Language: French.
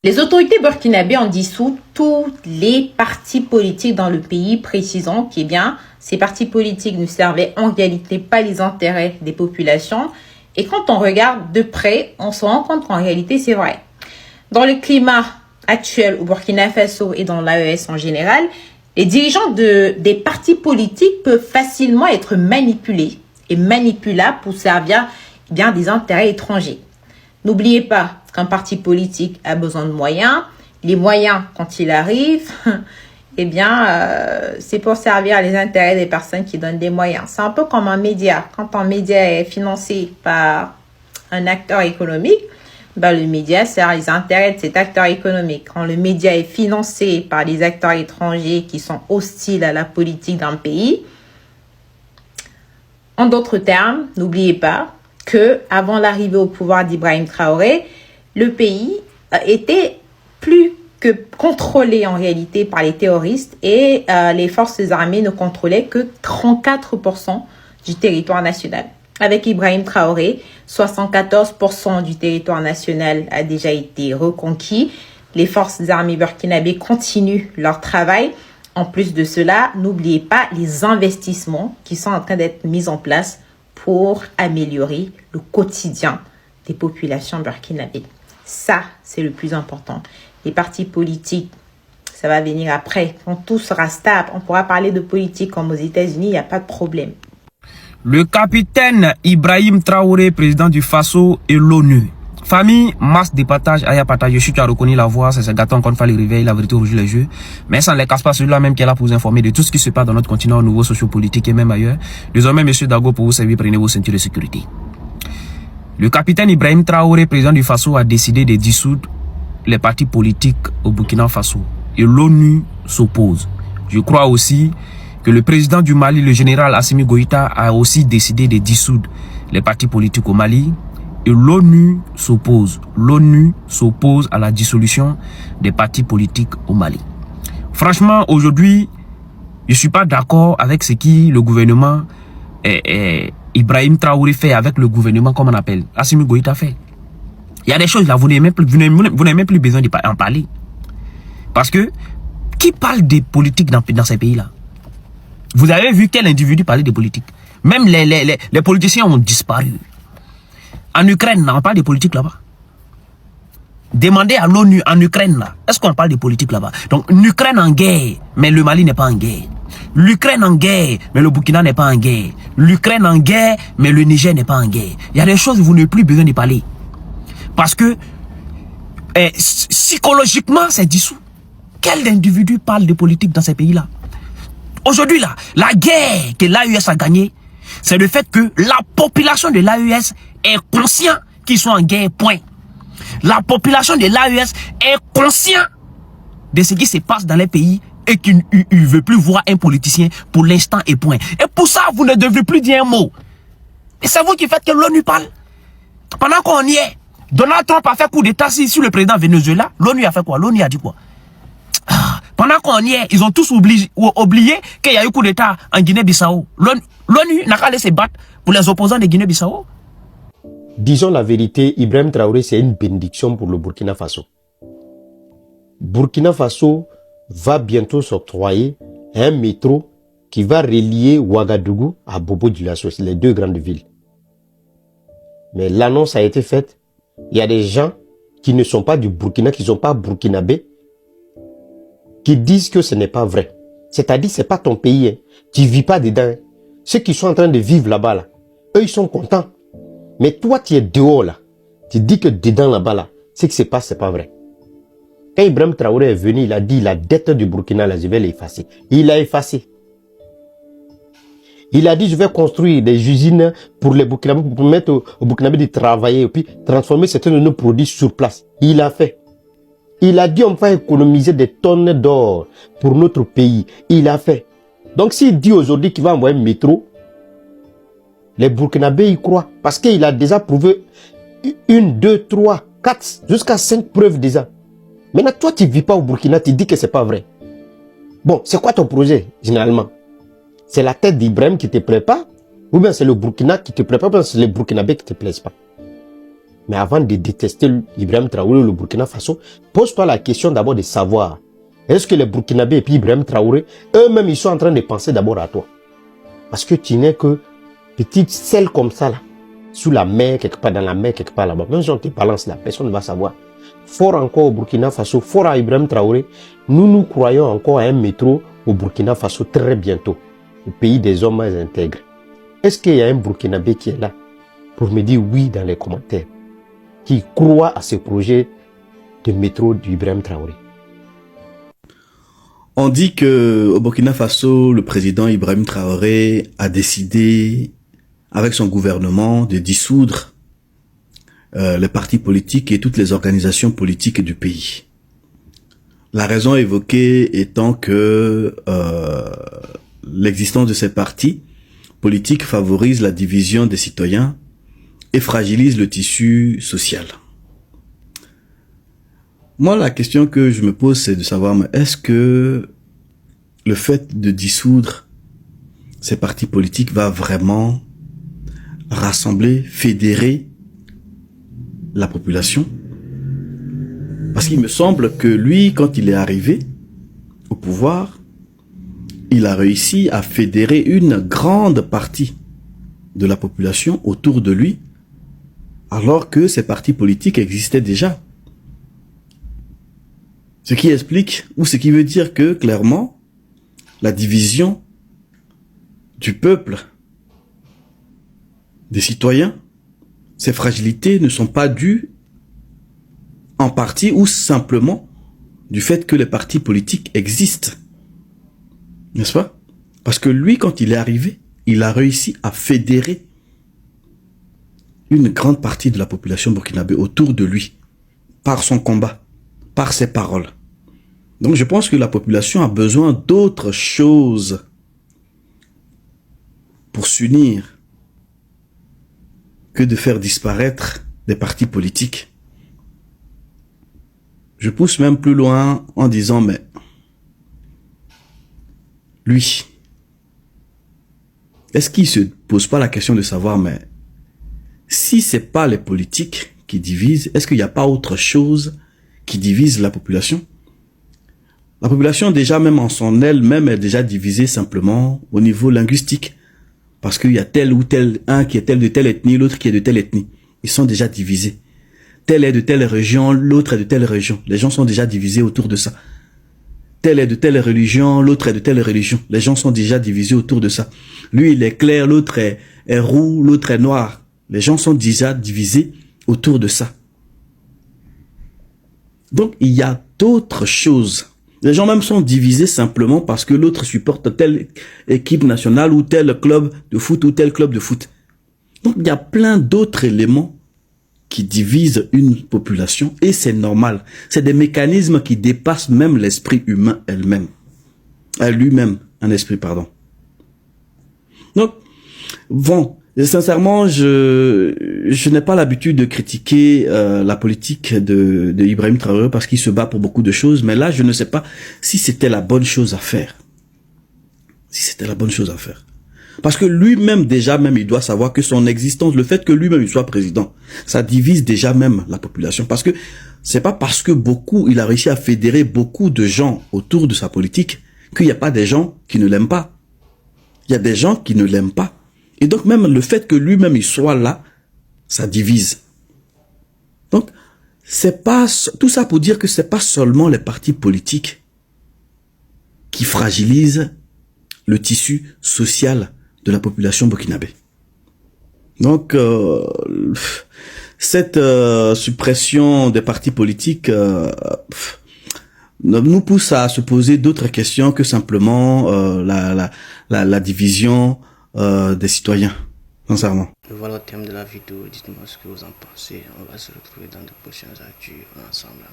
Les autorités burkinabées ont dissous tous les partis politiques dans le pays, précisant que ces partis politiques ne servaient en réalité pas les intérêts des populations. Et quand on regarde de près, on se rend compte qu'en réalité, c'est vrai. Dans le climat actuel au Burkina Faso et dans l'AES en général, les dirigeants des partis politiques peuvent facilement être manipulés et manipulables pour servir des intérêts étrangers. N'oubliez pas qu'un parti politique a besoin de moyens. Les moyens, quand il arrive, c'est pour servir les intérêts des personnes qui donnent des moyens. C'est un peu comme un média. Quand un média est financé par un acteur économique, le média sert les intérêts de cet acteur économique. Quand le média est financé par des acteurs étrangers qui sont hostiles à la politique d'un pays, en d'autres termes, n'oubliez pas que avant l'arrivée au pouvoir d'Ibrahim Traoré, le pays était plus que contrôlé en réalité par les terroristes et les forces armées ne contrôlaient que 34% du territoire national. Avec Ibrahim Traoré, 74% du territoire national a déjà été reconquis. Les forces armées burkinabées continuent leur travail. En plus de cela, n'oubliez pas les investissements qui sont en train d'être mis en place pour améliorer le quotidien des populations burkinabées. Ça, c'est le plus important. Les partis politiques, ça va venir après. Quand tout sera stable, on pourra parler de politique comme aux États-Unis, il n'y a pas de problème. Le capitaine Ibrahim Traoré, président du Faso et l'ONU. Famille, masse de partage, aya partage, je suis, tu as reconnu la voix, c'est ce gâteau encore une fois le réveil, la vérité rouge les yeux. Mais ça ne les casse pas, celui-là même qui est là pour vous informer de tout ce qui se passe dans notre continent au niveau sociopolitique et même ailleurs. Désormais, monsieur Dago, pour vous servir, prenez vos ceintures de sécurité. Le capitaine Ibrahim Traoré, président du Faso, a décidé de dissoudre les partis politiques au Burkina Faso. Et l'ONU s'oppose. Je crois aussi que le président du Mali, le général Assimi Goïta, a aussi décidé de dissoudre les partis politiques au Mali. Et l'ONU s'oppose. L'ONU s'oppose à la dissolution des partis politiques au Mali. Franchement, aujourd'hui, je ne suis pas d'accord avec ce que le gouvernement Ibrahim Traoré fait avec le gouvernement, comme on appelle, Assimi Goïta fait. Il y a des choses là, vous n'avez même plus besoin d'en parler. Parce que, qui parle des politiques dans ces pays-là? Vous avez vu quel individu parlait des politiques? Même les politiciens ont disparu. En Ukraine, on parle de politique là-bas. Demandez à l'ONU en Ukraine, est-ce qu'on parle de politique là-bas? Donc, l'Ukraine en guerre, mais le Mali n'est pas en guerre. L'Ukraine en guerre, mais le Burkina n'est pas en guerre. L'Ukraine en guerre, mais le Niger n'est pas en guerre. Il y a des choses où vous n'avez plus besoin de parler. Parce que, psychologiquement, c'est dissous. Quel individu parle de politique dans ces pays-là? Aujourd'hui, là, la guerre que l'AES a gagnée, c'est le fait que la population de l'AES est consciente qu'ils sont en guerre, point. La population de l'AES est consciente de ce qui se passe dans les pays et qu'il ne veut plus voir un politicien pour l'instant et point. Et pour ça, vous ne devez plus dire un mot. Et c'est vous qui faites que l'ONU parle. Pendant qu'on y est, Donald Trump a fait coup d'état sur le président Venezuela. L'ONU a fait quoi? L'ONU a dit quoi? Pendant qu'on y est, ils ont tous oublié qu'il y a eu coup d'état en Guinée-Bissau. L'ONU n'a qu'à aller se battre pour les opposants de Guinée-Bissau. Disons la vérité, Ibrahim Traoré, c'est une bénédiction pour le Burkina Faso. Burkina Faso va bientôt s'octroyer un métro qui va relier Ouagadougou à Bobo-Dioulasso, les deux grandes villes. Mais l'annonce a été faite. Il y a des gens qui ne sont pas du Burkina, qui ne sont pas burkinabés, qui disent que ce n'est pas vrai. C'est-à-dire, ce n'est pas ton pays. Hein. Tu ne vis pas dedans. Ceux qui sont en train de vivre là-bas, là, eux, ils sont contents. Mais toi, tu es dehors là. Tu dis que dedans là-bas, là, ce qui se passe, ce n'est pas vrai. Quand Ibrahim Traoré est venu, il a dit la dette du Burkina, là, je vais l'effacer. Il l'a effacé. Il a dit, je vais construire des usines pour les Burkinabés, pour permettre aux Burkinabés de travailler et puis transformer certains de nos produits sur place. Il a fait. Il a dit, on va économiser des tonnes d'or pour notre pays. Il a fait. Donc, s'il dit aujourd'hui qu'il va envoyer un métro, les Burkinabés y croient. Parce qu'il a déjà prouvé 1, 2, 3, 4, jusqu'à 5 preuves déjà. Maintenant, toi, tu ne vis pas au Burkina, tu dis que ce n'est pas vrai. Bon, c'est quoi ton projet, généralement? C'est la tête d'Ibrahim qui ne te plaît pas? Ou bien c'est le Burkina qui ne te plaît pas? Ou bien c'est les Burkinabés qui ne te plaisent pas? Mais avant de détester Ibrahim Traoré ou le Burkina Faso, pose-toi la question d'abord de savoir, est-ce que les Burkinabés et puis Ibrahim Traoré, eux-mêmes, ils sont en train de penser d'abord à toi? Parce que tu n'es que petite selle comme ça, là, sous la mer, quelque part dans la mer, quelque part là-bas. Même si on te balance là, personne ne va savoir. Fort encore au Burkina Faso, fort à Ibrahim Traoré, nous croyons encore à un métro au Burkina Faso très bientôt, au pays des hommes intègres. Est-ce qu'il y a un Burkinabé qui est là pour me dire oui dans les commentaires, qui croit à ce projet de métro d'Ibrahim Traoré? On dit que au Burkina Faso, le président Ibrahim Traoré a décidé, avec son gouvernement, de dissoudre les partis politiques et toutes les organisations politiques du pays. La raison évoquée étant que l'existence de ces partis politiques favorise la division des citoyens et fragilise le tissu social. Moi, la question que je me pose, c'est de savoir, est-ce que le fait de dissoudre ces partis politiques va vraiment rassembler, fédérer la population? Parce qu'il me semble que lui, quand il est arrivé au pouvoir, il a réussi à fédérer une grande partie de la population autour de lui, alors que ces partis politiques existaient déjà. Ce qui explique, ou ce qui veut dire que, clairement, la division du peuple, des citoyens, ces fragilités ne sont pas dues en partie ou simplement du fait que les partis politiques existent. N'est-ce pas? Parce que lui, quand il est arrivé, il a réussi à fédérer une grande partie de la population burkinabé autour de lui, par son combat, par ses paroles. Donc je pense que la population a besoin d'autre chose pour s'unir que de faire disparaître des partis politiques. Je pousse même plus loin en disant, mais lui, est-ce qu'il se pose pas la question de savoir, mais si c'est pas les politiques qui divisent, est-ce qu'il n'y a pas autre chose qui divise la population? La population déjà même en son elle-même est déjà divisée simplement au niveau linguistique. Parce qu'il y a tel ou tel, un qui est tel de telle ethnie, l'autre qui est de telle ethnie. Ils sont déjà divisés. Tel est de telle région, l'autre est de telle région. Les gens sont déjà divisés autour de ça. Tel est de telle religion, l'autre est de telle religion. Les gens sont déjà divisés autour de ça. Lui, il est clair, l'autre est roux, l'autre est noir. Les gens sont déjà divisés autour de ça. Donc, il y a d'autres choses. Les gens même sont divisés simplement parce que l'autre supporte telle équipe nationale ou tel club de foot ou tel club de foot. Donc, il y a plein d'autres éléments qui divisent une population et c'est normal. C'est des mécanismes qui dépassent même l'esprit humain elle-même. Lui-même, un esprit, pardon. Donc, bon, sincèrement, je n'ai pas l'habitude de critiquer la politique de Ibrahim Traoré parce qu'il se bat pour beaucoup de choses, mais là, je ne sais pas si c'était la bonne chose à faire. Si c'était la bonne chose à faire. Parce que lui-même, déjà même, il doit savoir que son existence, le fait que lui-même il soit président, ça divise déjà même la population. Parce que c'est pas parce que il a réussi à fédérer beaucoup de gens autour de sa politique qu'il n'y a pas des gens qui ne l'aiment pas. Il y a des gens qui ne l'aiment pas. Et donc même le fait que lui-même il soit là, ça divise. Donc, c'est pas tout ça pour dire que c'est pas seulement les partis politiques qui fragilisent le tissu social de la population burkinabé. Donc, cette suppression des partis politiques nous pousse à se poser d'autres questions que simplement la division des citoyens, sincèrement. Voilà le thème de la vidéo, dites-moi ce que vous en pensez. On va se retrouver dans de prochaines actus ensemble.